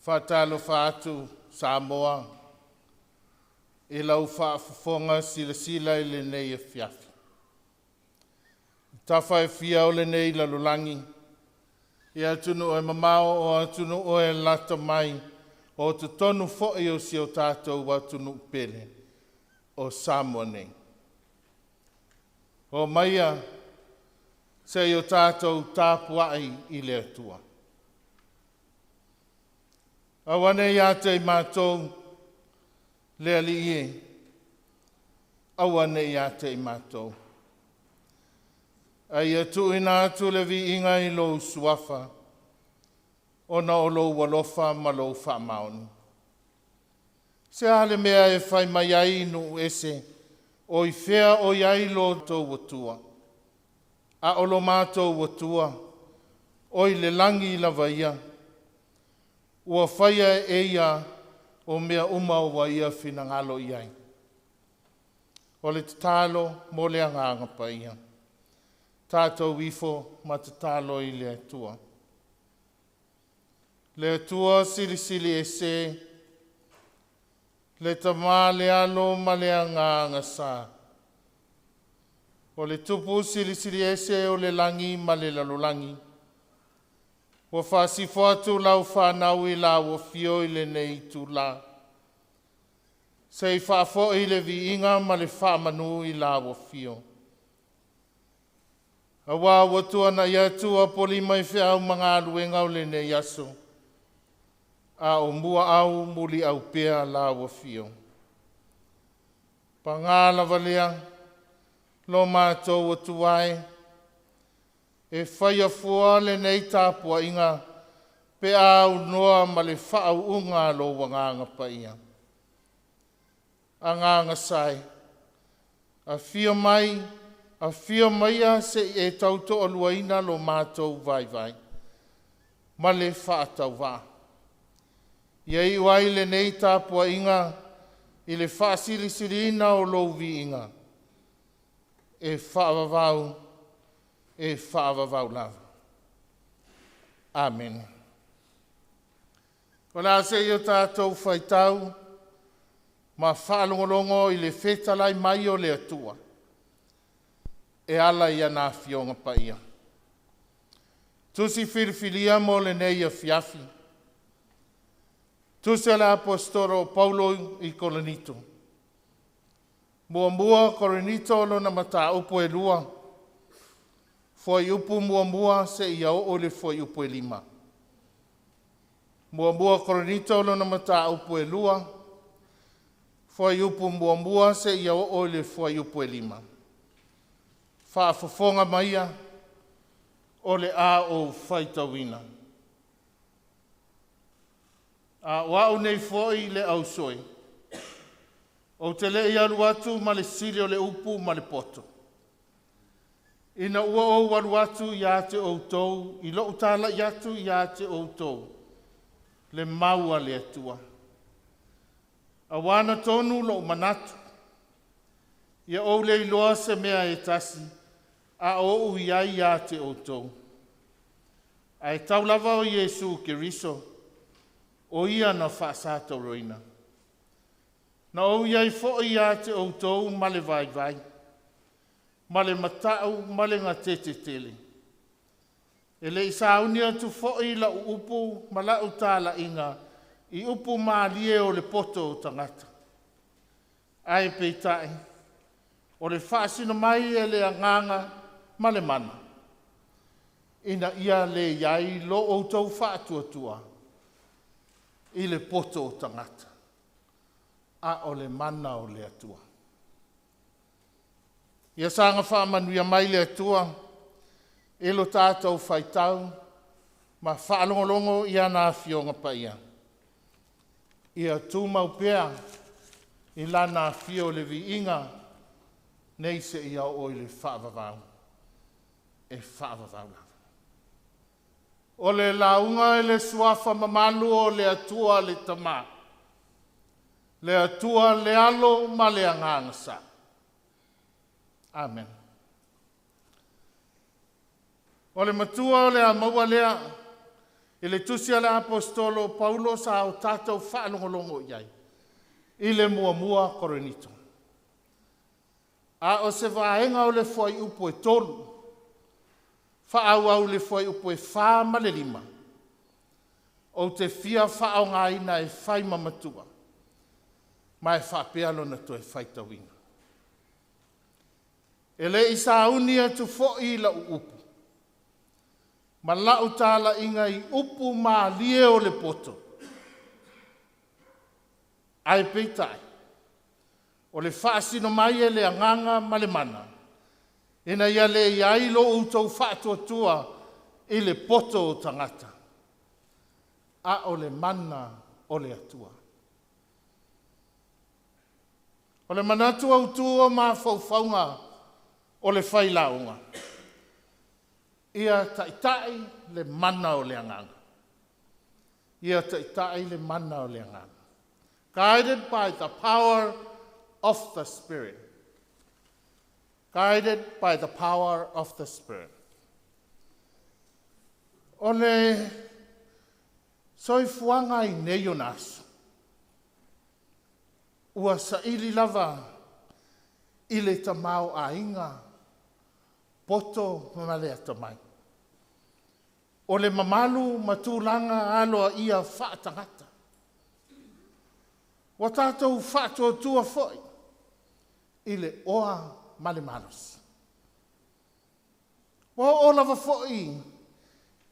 Whātalo whātu Samoa. E lau whaafafonga sila i le nei Afiafi. Tawhai fia o le nei lalulangi. E atunu o e mamao o atunu o e lata mai. O te tonu fo'i o si o tātou atunu pele. O Samoa nei. O maia se o tātou Tapuai i le atua. Awane ia te mātou le ali ie. Awane ia te mātou. Ai atu ina atu le vi inga i lo suafa. Ona o lo walofa ma lo wha maoni. Se ale mea e whai mai ai nu ese. O i whea o iai lo tau watua. A o lo mātou watua. O i le langi la vaia. Ua whaia e ia o mea uma o waia whina ngalo iai. O le tatalo mo le anganga pa ia. Tātou wifo ma tatalo i le atua. Le atua sili sili e se. Le tamā le alo ma le anganga sa. O le tupu sili sili e se o le langi ma le lalolangi. Wa whasifo atu lau whanau i la wa fio i le nei tu la. Sei whafo i le vi inga ma le whamanu i la wa fio. A wā watua na iatu Apolima i whiau mga aluenga o le nei aso. A o mua au muli au pea la wa fio. Pa ngā lavalea, lo mātou watuai. E whaia fua le nei Tapuaiga pe au noa ma le whaau unga lo wanganga pa ia. A nganga sai. A fia mai a se e tauto aluaina lo mātou vai vai. Ma le whaatau wā. Iei wai le nei Tapuaiga i le whaasiri sirina o lo vi inga. E whaavavau. E whaavavau lava. Amen. O la se i o tātou whaitau, ma whaalongolongo i le whetalai mai o le atua. E ala ia nā fionga pa ia. Tusi whiriwhiria mo le nei Afiafi. Tusi ala apostolo Paulo i Korinito. Mua Korinito lo na mata upo e lua. Foi upu mua se ia o le foi upu e lima. Mua Korinito lo na mata upu e lua. Foi upu mua se ia o le foi upu e lima. Whaafafonga maia o le a o whaitawina. A wau nei foi le au soi. O te le i alu atu ma le sili o le upu ma le poto. Ina ua o waru atu i ate outou, i lo utala i atu i ate outou. Le maua le atua. A wana tonu lo manatu. Ia o le iloa se mea e tasi, a o ui ai i ate outou. A e tau lava o Iesu ke riso, o ia na whaasata roina. Na o iai fo i ate outou ma le vai vai. Ma le matau, ma le ngā tete tele. E le isauni atu fo'i la upu, ma la utala inga, i upu maalie o le poto o tangata. Ai peitai, o le whaasina mai e le anganga, ma le mana. Ina ia le iai lo o tau whaatuatua, i le poto o tangata. A o le mana o le atua. Ia sanga whaamanuia mai le atua, e lo tātou whaitau, ma whaalongolongo ia nā fionga pa ia. Ia tūmau pēa, i la nā fio le vi inga, nei se ia o i le whaavavau. E whaavavau lava. O le launga e le suafa mamalu o le atua le tamā. Le atua le alo ma le anganga sa. Amen. O le matua o le amaua lea, I le tusi ala apostolo Paulo sa o tātou whaalongolongo iai. I le mua Korinito. A o se vaenga o le foi upo e tolu. Whaau le foi upo e wha ma le lima. O te fia whaau ngā ina e whai mamatua. Ma e whapealo na to e whai tawina. E le isa unia tu foi la upu. Ma lau tāla inga I upu ma lie o le poto. Ai peitai. O le whaasino mai e le anganga ma le mana. Ina ia le iailo utou whaatuatua I le poto o tangata. A o le mana o le atua. O le manatua utua ma faufaunga o le whailaunga. Ia taitai le mana o le anganga. Ia taitai le mana o le anganga. Guided by the power of the Spirit. Guided by the power of the Spirit. O le soifuanga I neionas. Ua saili lava I le tamau a inga. Poto mamale atamai. O le mamalu matulanga aloa ia whaatangata. Wa tātou whaatotua foi. I le oa male manos. Wa o lava foi.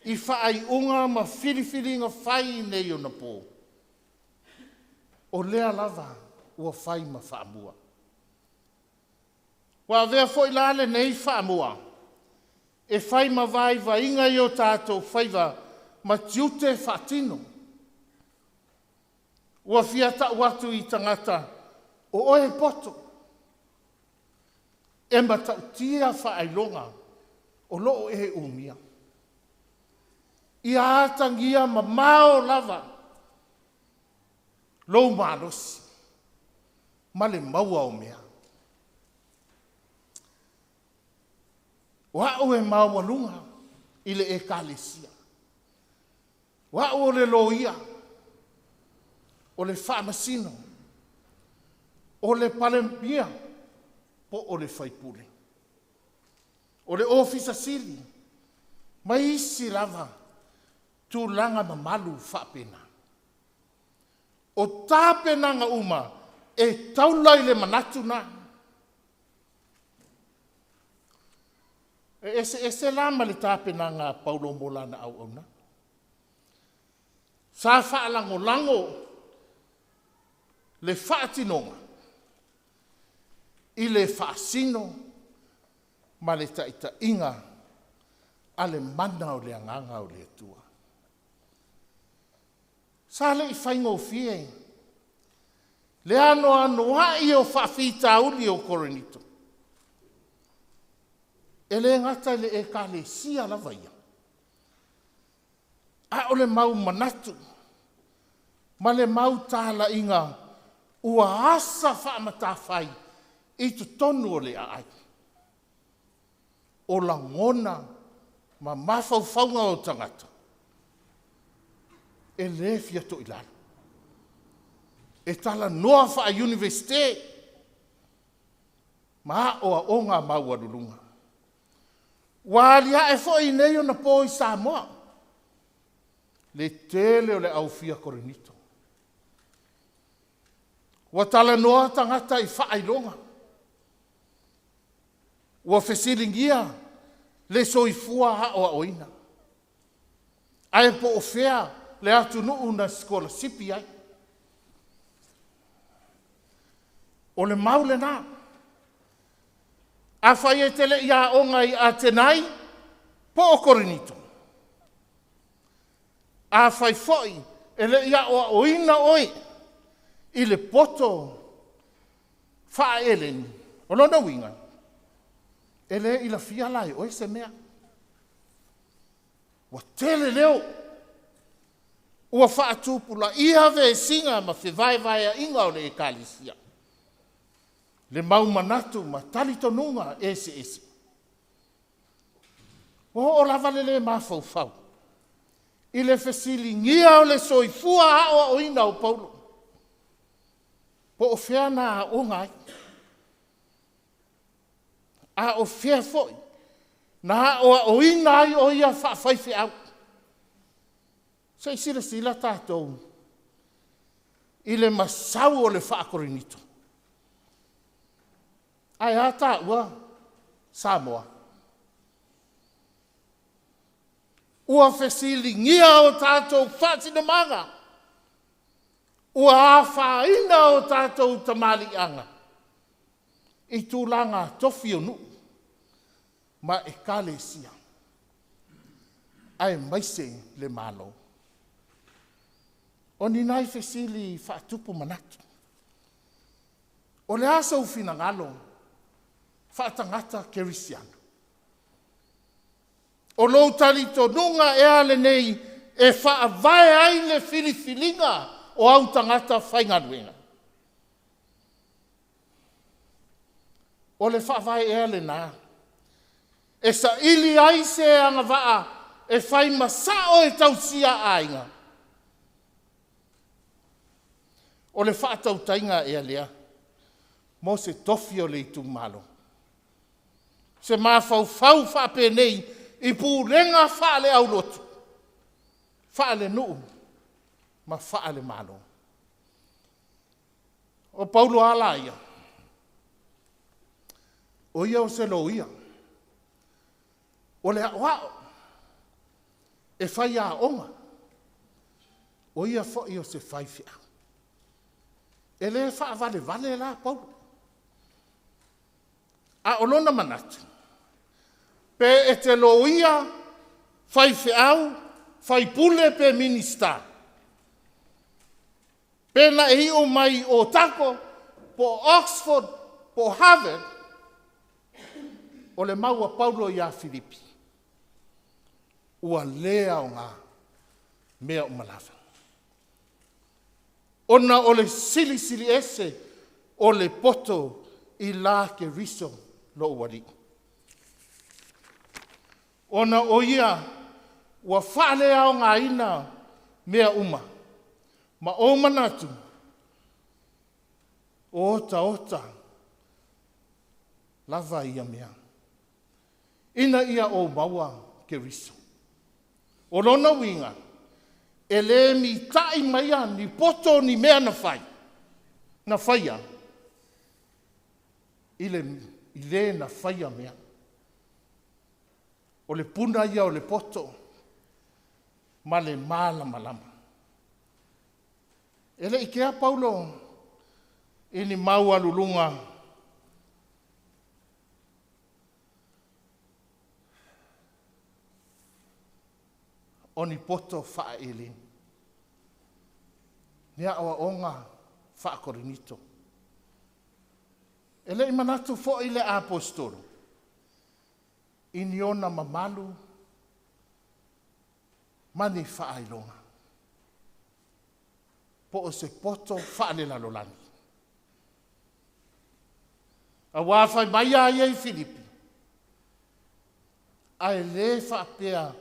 I whaai unga ma whiriwhiringa whai nei o na pō. O lea lava ua whai ma whaamua. Wa vea foi lale nei whaamua. E whai ma vai va inga I o tātou whaiva ma tiute whaatino. Ua fiata watu I tangata o oe poto. E matautia whaailonga o loo e umia. Ia atangia ma mao lava. Lou manos. Male maua o mea. Wao e mawalunga I le ekalesia. Wao le loia. O le whaamasino. O le palempia. Po o le whaipule. O le ofisa sili. Mai isi lava. Tūlanga mamalu whaapena. O tāpenanga uma. E taulai le manatu na. Ese lama le tāpenanga Paulo Molana au auna. Sa whaalango lango. Le whaatinonga. I le whaasino. Ma le taita inga. A le mana o le anganga o le atua. Sa le I whaingo fie. Le ano hai o whaafita uli o Korinito. E le ngata le e ka le sia la vaia. A o le mau manatu. Ma le mau tāla inga. Ua asa whaamata whai. I tu tonu o le ai. O la ngona. Ma mawhauwhaunga o tangata. E le fiato I lana. E tala noa wha a universite. Ma o a onga maua lulunga. Walia e foi nei o na pō I Samoa. Le tele o le aufia Korinito. Wa tala noa tangata I whaailonga. Wa fesilingia le soifua ha o a oina. Ai po o fea le atu nuu na skola sipi ai. O le maule nā. A whai e tele ia onga I a tenai, po o Korinito. A whai foi, e le ia o oina oi, I le poto, wha eleni, o lona winga. E le I la fia lai, oi se mea. Wa tele leo, ua wha atupula, ia ve singa ma fe vai a inga o le ekalisia. Le mau manatu ma tali tonunga ese. O lava le mawhauwhau. I le fesilingia o le soifua hao o ina o Paulo. Po o fea na o ngai. A o fea foi. Na o ina ai o ia whawhaifi au. Sei sila tātou. I le masau o le whaakorinito. Ai ata ua Samoa. Ua fesilingia o tātou whātina manga. Ua awhaina o tātou tamalianga. I tūlanga tofi o nu. Ma e kale sia. Ai maise le malo. O ni nai fesili whaatupu manatu. O le asa ufina ngalo. Whaatangata kerisiano. O lou tali tonunga e ale nei e whaavae ai le filifilinga o au tangata whaingaruenga. O le whaavae e ale nā. E sa ili ai se anga waa e whai masao e tausia ainga. O le whaatautainga e alea. Mo se tofi o le itu malo. Se mawhau whape nei i pūrenga whaale au lotu. Whaale nuu, ma whaale malo. O Paulo ala ia. O ia o se lo ia. O le wao. E whai a onga. O ia fo o se whai fia. E le wha vale la Paulo. A olona manatu. Pe e te loia, fai feau, fai pule pe minista. Pe na e o mai o tako, po Oxford, po Harvard, o le maua Paulo ia Filipi. Ua lea o ngā mea o malawa. Ona o le sili ese, o le poto i la ke riso lo wari. Ona o ia, ua whaale au ngā ina mea uma. Ma o manatu, ota, lava ia mea. Ina ia o maua ke riso. O lona winga, e le mi tai maia ni poto ni mea na whai. Na whaia. I le na whaia mea. O le puna ia o le poto, ma le malama. E le ikea Paulo, i ni mau alulunga, o ni poto wha ili. Nia awa onga wha korinito. E le imanatu fo i le apostolo. Iniona mamalu, mani whaailonga. Po o se poto whaale lalolani. A wawhai mai a iei Filipi. A e le whaapea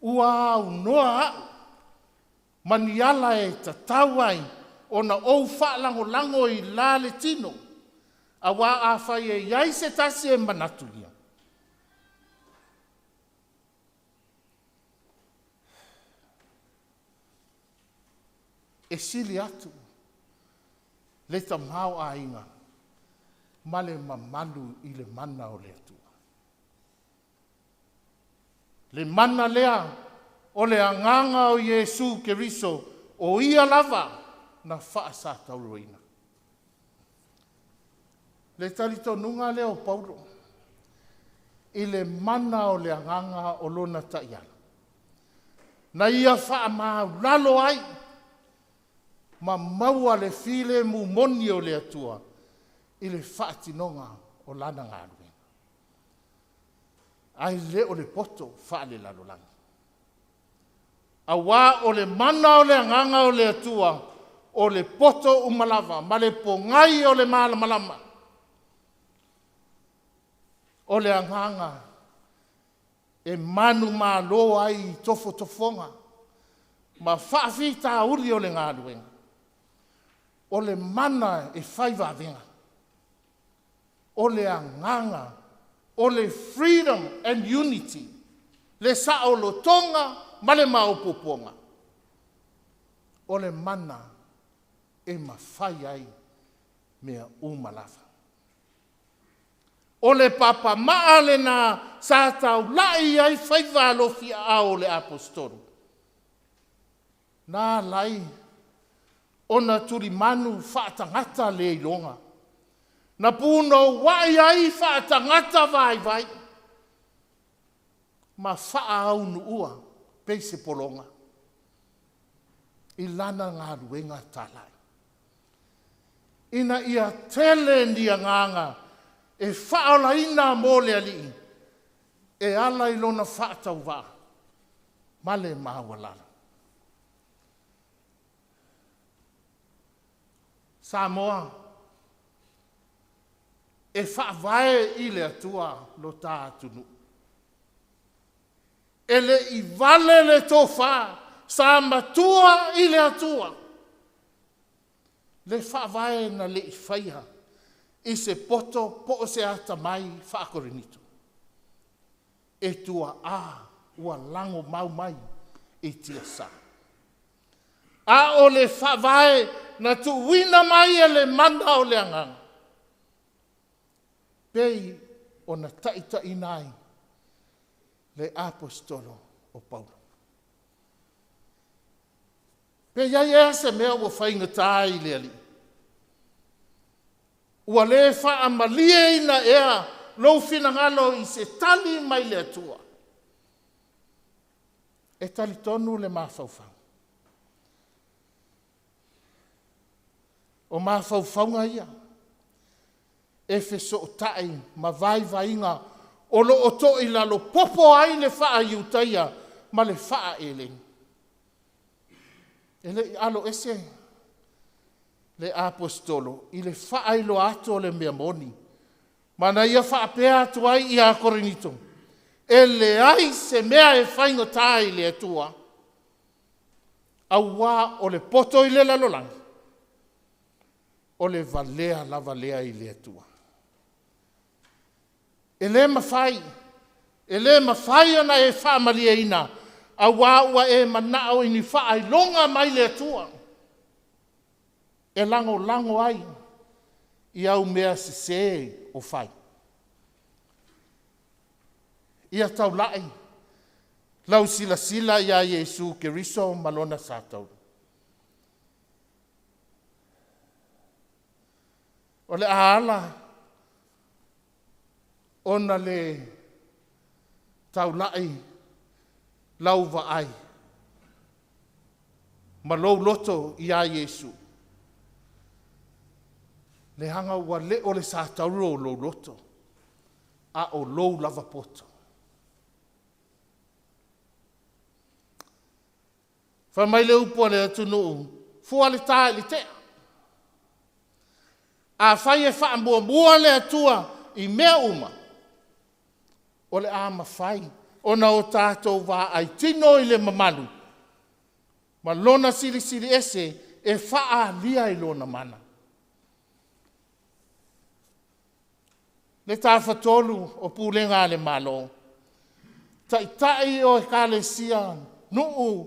ua au noa au. Mani ala e tatawai o na ou whaalango i la le tino. A wa a whai e iai se tasi e manatulia. E sili atu, le tamau a inga, ma le mamalu i le mana o le atua. Le mana lea o le anganga o Yesu Keriso o ia lava na whaasa tauruina. Le talito nunga leo Paulo, i le mana o le anganga o lona taiana. Na ia wha maa lalo ai, ma maua le file mu moni o le atua i le whaatinonga o lana ngārui. Ai le o le poto whaale lalolanga. A wā o le mana o le anganga o le atua o le poto umalava, ma le pongai o le malamalama. O le anganga e manu malo ai tofo tofonga ma whaafi tā uri o le ngā ruenga. O le mana e whaiva venga. O le anganga, o le freedom and unity, le saolotonga ma le maupoponga. O le mana e mawhai ai mea umalafa. O le papa maa le na sa tau lai ai whaiva alofi ao le apostolo. Nā lai, ona turi manu whaatangata le ilonga. Na puno wai ai whaatangata vai. Ma wha au ua peise polonga. I lana ngā ruenga talai. Ina ia tele ni nganga e whaola ina mole ali. E ala ilona whaatau wā. Male mawalala. Samoa, e whaavae i le atua lo tā tunu. E le i vale le tō wha, sa matua i le atua. Le whaavae na le i whaiha, i se poto po se ata mai whaakorinito. E tua ua lango mau mai i tia sa. A o le whaavae na tu wina mai e le mana o le anganga. Pei o na taita inai le apostolo o Paulo. Pei ai ea se mea ua whainga tai le ali. Ua le wha amalie ina ea lou finangalo i se tali mai le atua. E tali tonu le mawhauwhau. O mawhauwhaunga ia. E wheso o tai ma vai inga o lo o to i lalo popo ai le wha iutaia ma le wha eleng. E le alo ese le apostolo i le wha ilo ato le mea moni. Mana ia wha apea atu ai i a korinito. E le ai se mea e whaingo tai le atua. Au wā o le poto i le lalolangi. O le valea la valea i le atua. E le mawhai ana e whaamalia ina, a wāua e manao i ni whaai longa mai le atua. E lango ai, i au mea se o whai. Ia tau lai, lau sila ia Yesu ke riso malona sātau. O le aala, ona le taulai lau vaai. Ma lou loto i a Yesu. Le hanga ua le o le sātauro o lou loto. A o lou lava poto. Whamai le upua le atunu. Fua le tā le tea. A whai e whaambua le atua i mea uma. O le ama whai. Ona o tātou wā ai tino i le mamalu. Ma lona siri ese e wha lia i lona mana. Le tāwhatolu o Pulega le malo. Taitai o e kalesia nuu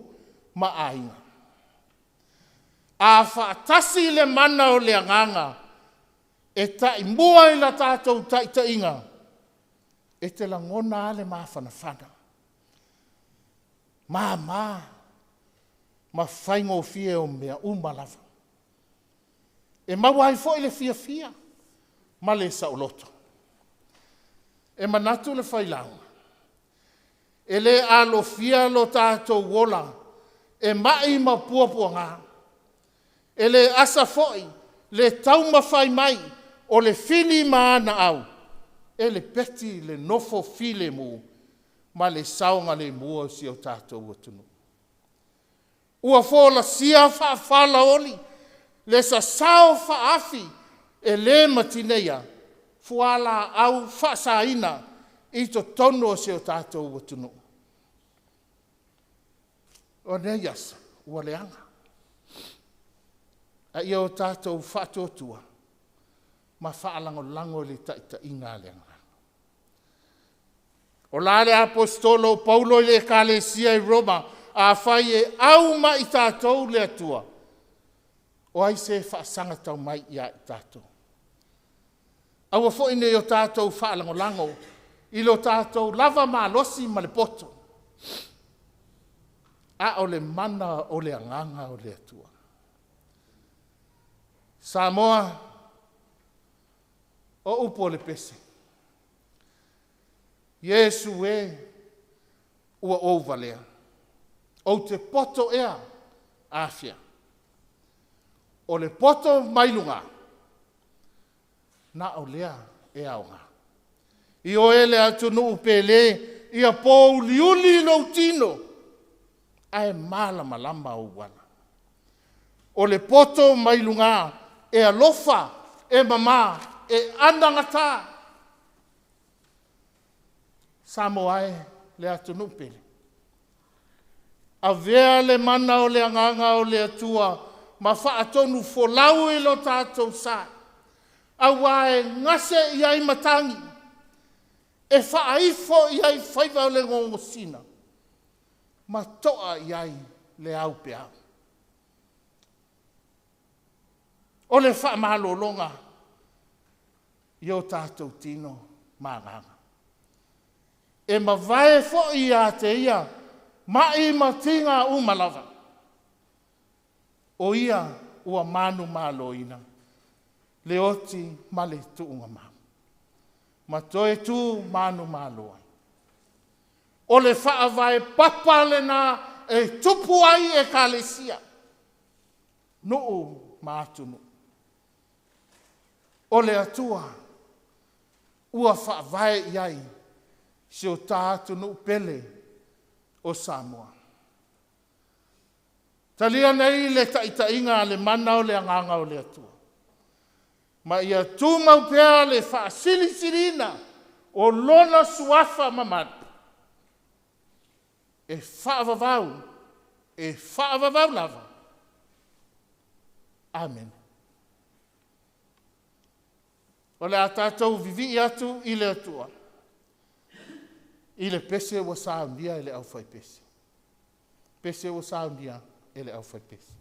ma Aiga. A whaatasi le mana o le anganga. E tai mua i la tātou taitainga. E te langona le mawhanawhana. Ma whaingo fie o mea umalawa. E mawai fo i le fia. Ma le sauloto. E manatu le whailaunga. E le alo fia lo tātou wola. E mai ma puapua ngā. E le asa foi. Le tauma whai mai. O le fili maana au. E le peti le nofo file mu. Ma le saunga le mua si o tātou atunu. Ua fola sia whaafala oli. Le sa sao whaafi. E le matineia. Fuala au whaasaina. I to tono si o tātou atunu. O neias. ua leanga. A ia o tātou whatotua, ma whaalango le taʻitaʻiga leanga. O la le apostolo Paulo le ekalesia I Roma, a whai e au ma I tātou le atua. O ai se whaasanga tau mai ia I tātou. Aua fo ine o tātou whaalango I lo tātou lava malosi ma le poto. A o le mana o le anganga o le atua. Samoa, o upo le pese. Yesu e ua ouva lea. O te poto ea afia. O le poto mailunga. Na o lea e aonga. I o ele atunu upele I a pou liuli lo tino. Ae malama lama o wana. O le poto mailunga e alofa e mama e andangata. Samoae le atunu pele. A vea le mana o le anganga o le atua, ma whaatonu folau I lo tātou sa. A wae ngase I ai matangi. E whaaifo I ai whaiva o le ngongosina. Ma toa I ai le au pe au. O le whaamalolonga I o tātou tino mānganga. E ma vae fo I a te ia, ma I matinga umalawa. O ia ua manu maloina, le oti ma le tuunga mau. Ma toe tu manu maloa. O le wha vae papale na e tupu ai e kalesia. Nuu maatunu. O le atua, ua wha vae iai, si o tātunu pele o Samoa. Talia nei le taʻitaʻiga le mana o le agaga o le atua. Ma ia tumau pea le faasilisilina o lona suafa mamanu. E faavavau lava. Amen. O le a tātou vivi atu I le atua. I le pese ua saundia le au fai pese. Pese ua saundia le au fai pese.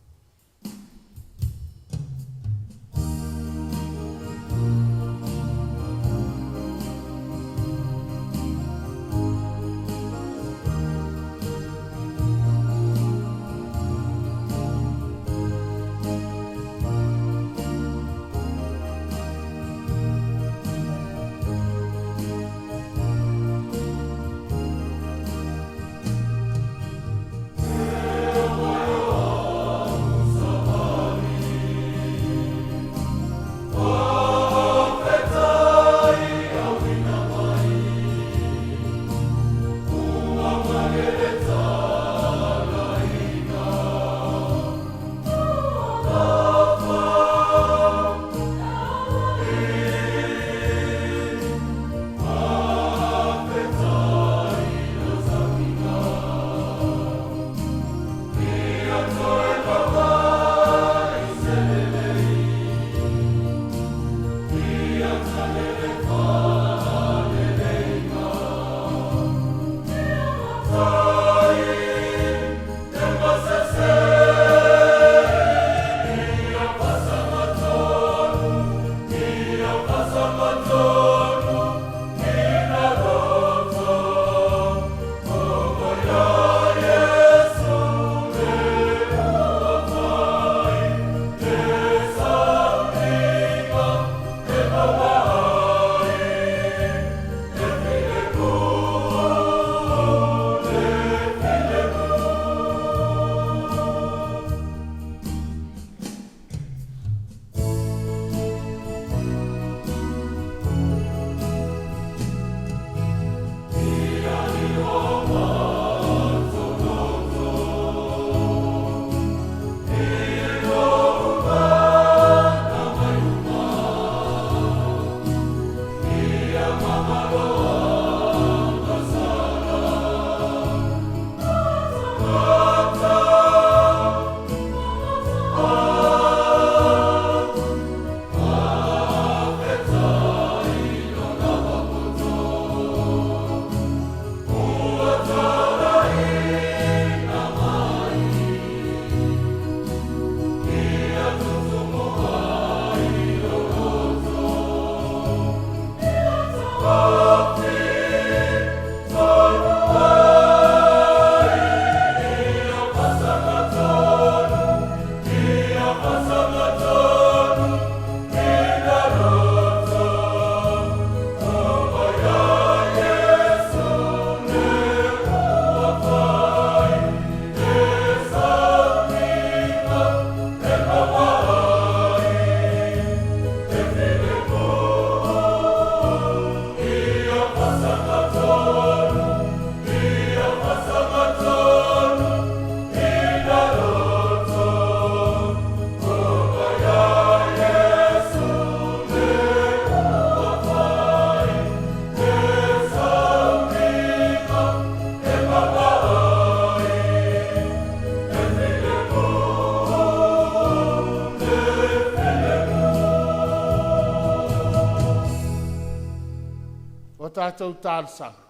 tātou tālsanga.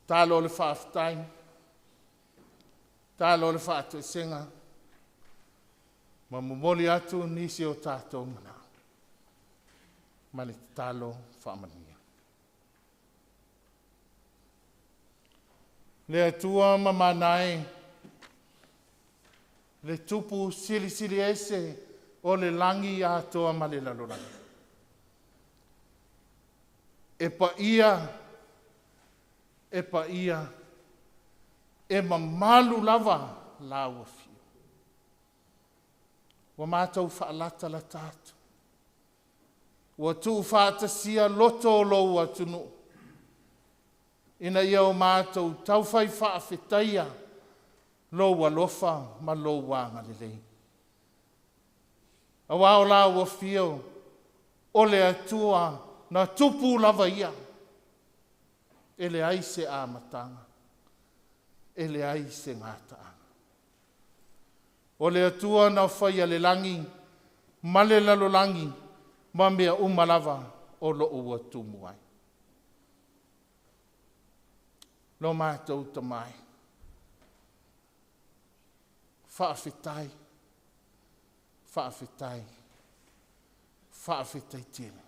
Tālo le whaaftai, tālo le whaatu senga, ma mumoli atu nisi o tātou mana. Mani tālo whaamania. Le atua mamanai, le tupu sili ese o le langi atoa ma le laloranga. E pa ia, e mamalu lava la ua fio. Wa mātou whaalata la tātu. Wa tu whaatasia loto o lou atunu. Ina ia o mātou tauwhai whaafetaia lou alofa ma lou wanga lelei. Awa o la ua fio o le atua na tupu lava ia. Ele ai se amatanga. Ele ai se ngataanga. O le atua na whaia le langi, male lalo langi, ma mea umalava o lo ua tumuai. Lo mātou tamai. Whaafetai. Whaafetai tēne.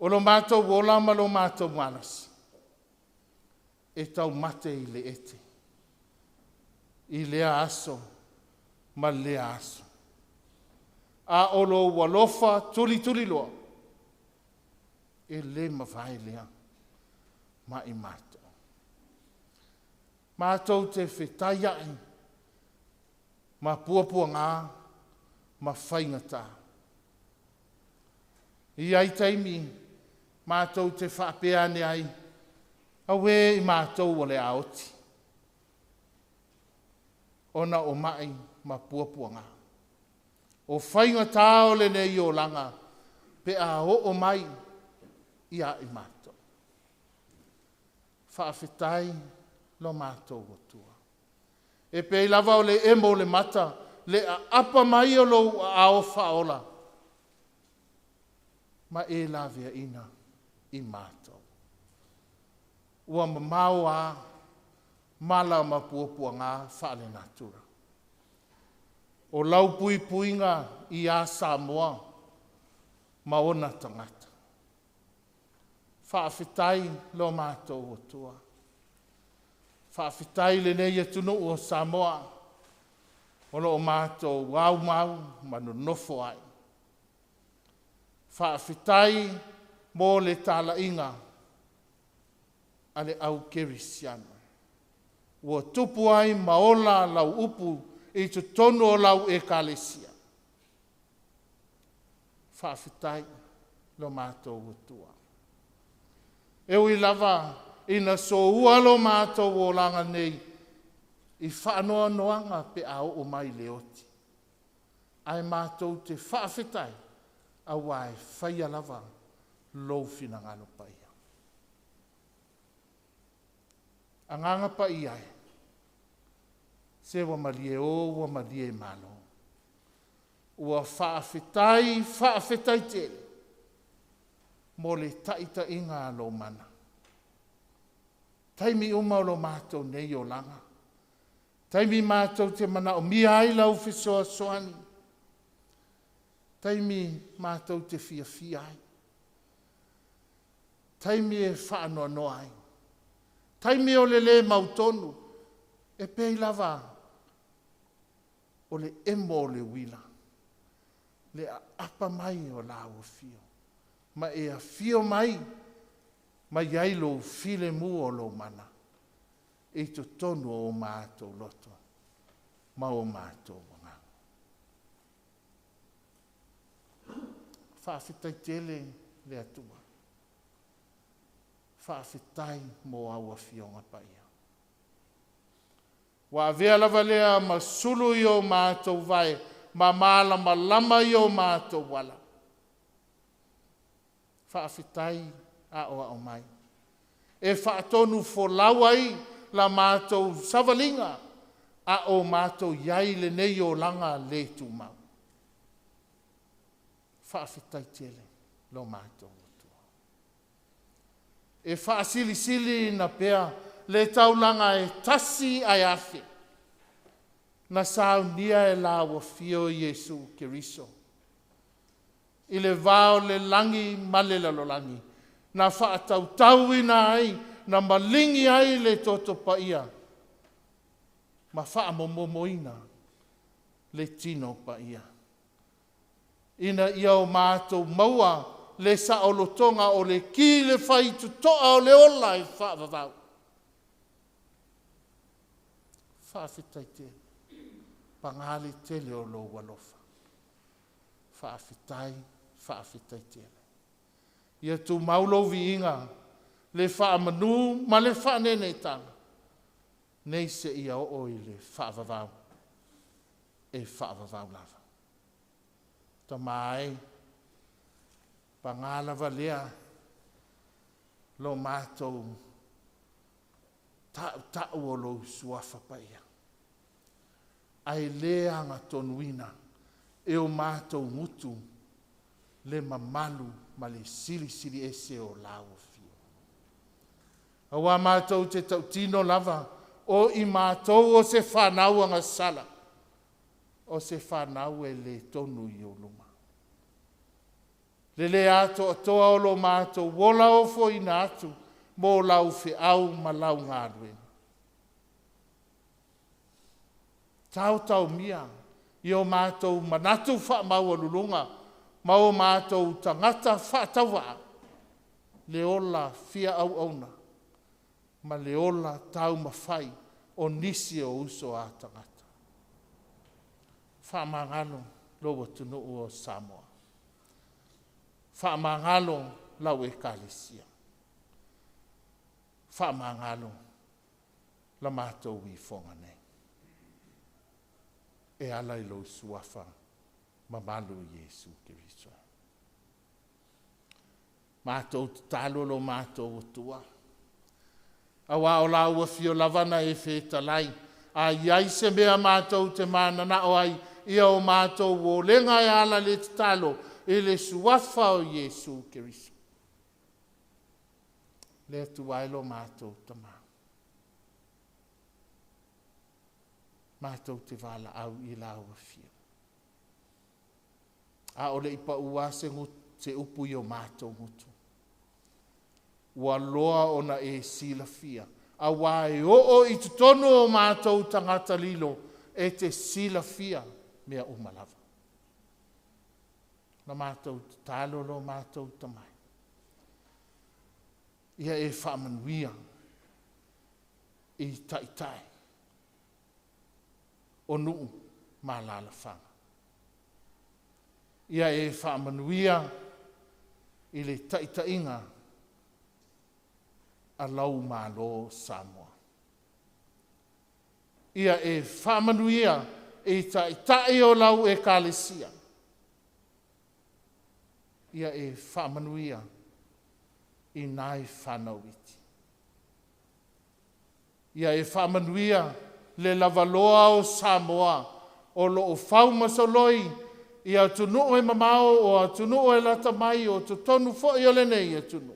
O lo mātou wola ma lo mātou manas. E tau mate i le ete. I lea aso, ma lea aso. A o lo walofa tuli loa. E le mawhai lea. Ma i mātou. Mātou te whetai ai. Ma puapua ngā. Ma whaingata. I ai taimi. Mātou te whaapeane ai. Awe i mātou o le aoti. Ona o mai ma puapua ngā. O whaingata o le nei o langa. Pe a o mai. Ia i mātou. Whaafetai lo mātou o tua. E pei lava o le emo le mata, le a apa mai o lo a o whaola. Ma e la vea ina i mātou. Ua mamau a mala ma puapua ngā whaale natura. O lau puinga i a Samoa, ma ona tangata. Whaafetai lo mātou o tua. Whaafetai le nei atunu o Samoa. O lo mātou wau mau manu nofo ai. Whaafetai mō le tala inga. Ale au kerisiana. Ua tupu ai maola lau upu i tu tonu o lau e kalesia. Whaafetai lo mātou o tua. Eo i lava ina so ualo mātou o langa nei i whaanoa noanga pe au o mai leoti. Ai mātou te whaafetai a wai whaia lava lou fina ngalo paia. A nganga pai ai. Se wa malie o wa malie malo. Ua whaafetai tele. Mo le taita inga lo mana. Taimi uma o lo mātou nei o langa. Taimi mātou te mana o mia ai lau whisoa soani. Taimi mātou te fia ai. Taimi e whaanoa noa ai. Taimi o le mautonu. E pei lava. O le emo o le wila. Le apa mai o la o fio. Ma e a fio mai, ma iai lo file mu o lo mana. E to tonu o mātou loto, ma o mātou wanga. Whaafetai tele le atua. Whaafetai mo aua fionga paia. Wa avea lava lea ma sulu i o mātou vai, ma malama lama i o mātou wala. Whaafetai a oa o mai. E whaatonu folawai la mātou savalinga a o mātou iai le nei o langa le tu mau. Whaafetai tele. lo mātou atua. E whaasili-sili na pea le taulanga e tasi ai afe. Na saunia e la wafio Yesu Keriso. I le vao le langi male lalo langi. Na whaatau ina ai, na malingi ai le toto paia. Ma whaamomomoina le tino paia. Ina ia o mātou maua le saolotonga o le ki le whai tutoa o le ola e whaavavau. Whaafetai te. Pangale tele o lo walofa. Whaafetai te. Ia tu maulo vi inga le whaamanu ma le whaanene tanga. Nei se ia o i le whaavavau. E whaavavau lava. Ta mai pangala valea lo mātou ta'u o lo suafa paia. Ai lea nga tonuina e o mātou mutu le mamalu ma le sili ese o lao fio. Awa mātou te tautino lava o i mātou o se whanau anga sala. O se whanau e le tonu i o luma. Le ato atoa o lo mātou wola o fo ina atu mō lau fe au ma lau ngāruen. Tau mia i o mātou manatu wha maua lulunga ma o mātou tangata wha tawa le ola fia au auna ma le ola tau mawhai o nisi o uso a tangata. Whamangalo lo tunu o Samoa. Whamangalo lau e Kalesia. Whamangalo la mātou i whonga nei. E ala i lo suafa mamalu Yesu Keriso. Mātou talo lo mātou o tua. Awa o la ua fio lavana e whetalai. A iai se mea mātou te mana na o ai. Ia o mātou o lenga e ala le talo e le suafa o Yesu Keriso. Le atu wailo mātou tama. Mātou te wala au i la ua fio. A ole ipa ua se upu i o mātou ngutu. Ua loa ona e sila fia. A wae o i tutono o mātou tangata lilo e te sila fia mea umalava. Na mātou talo lo mātou tamai. Ia e whaamanuia i Taitai. O nuu malala whanga. Ia e whaamanuia i le taitainga a lau malo Samoa. Ia e whaamanuia i taitai o lau e Kalesia. Ia e whaamanuia i nai whanauiti. Ia e whaamanuia le lavaloa o Samoa o lo o whaumasoloi i a tunu e mamao o a tunu e lata mai o tu tonu fo i ole nei a tunu.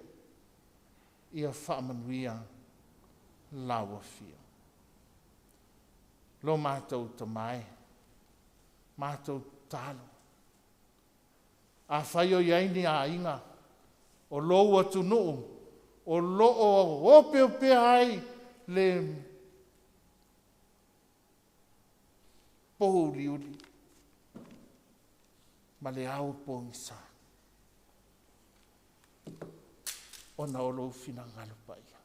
Ia whaamanuia lawa fia. Lo mātou tamai, mātou talo. A whaio iaini a inga o lo a tunu o lo o ope ai le pouri uli. Ma le au pongisa. Ona o lo fina ngalo paia.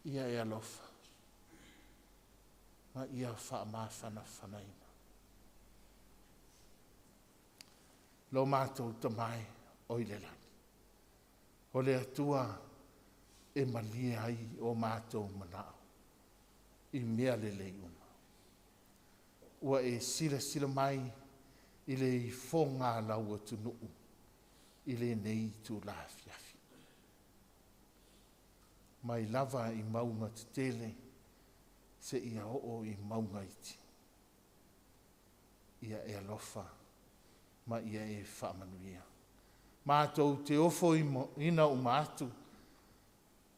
Ia e alofa. Ma ia wha mawhana whanaina. Lo mātou tamai o i le lani. O le atua e malia ai o mātou manao. I mea le uma. Ua e sila mai i le i whonga lau atu nuu. I le nei tu la Afiafi. Mai lava i maunga te tele se ia o i maunga iti. Ia e alofa ma ia e whaamanuia. Mātou te ofo ina o mātu.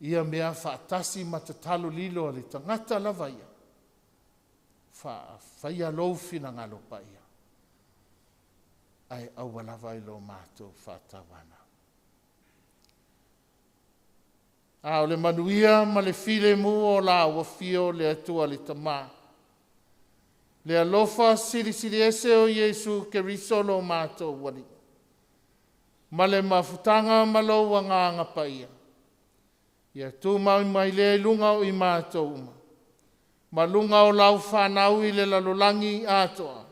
Ia mea whaatasi matatalo lilo ali tangata lava ia. Whaia loufina ngalo pa ia. Ai au lava ilo mātou whaatawana. O le manuia ma le file mu o la wafio le atua le tamā. Le alofa siri ese o Yesu ke risolo mātou wali. Ma le mafutanga malo wa nganga pa ia. Ia tu mai le lunga o i mātou uma. Ma lunga o lau whanau i le lalolangi atoa.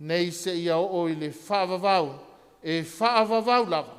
Nei se ia o i le whaavavau, e whaavavau lava.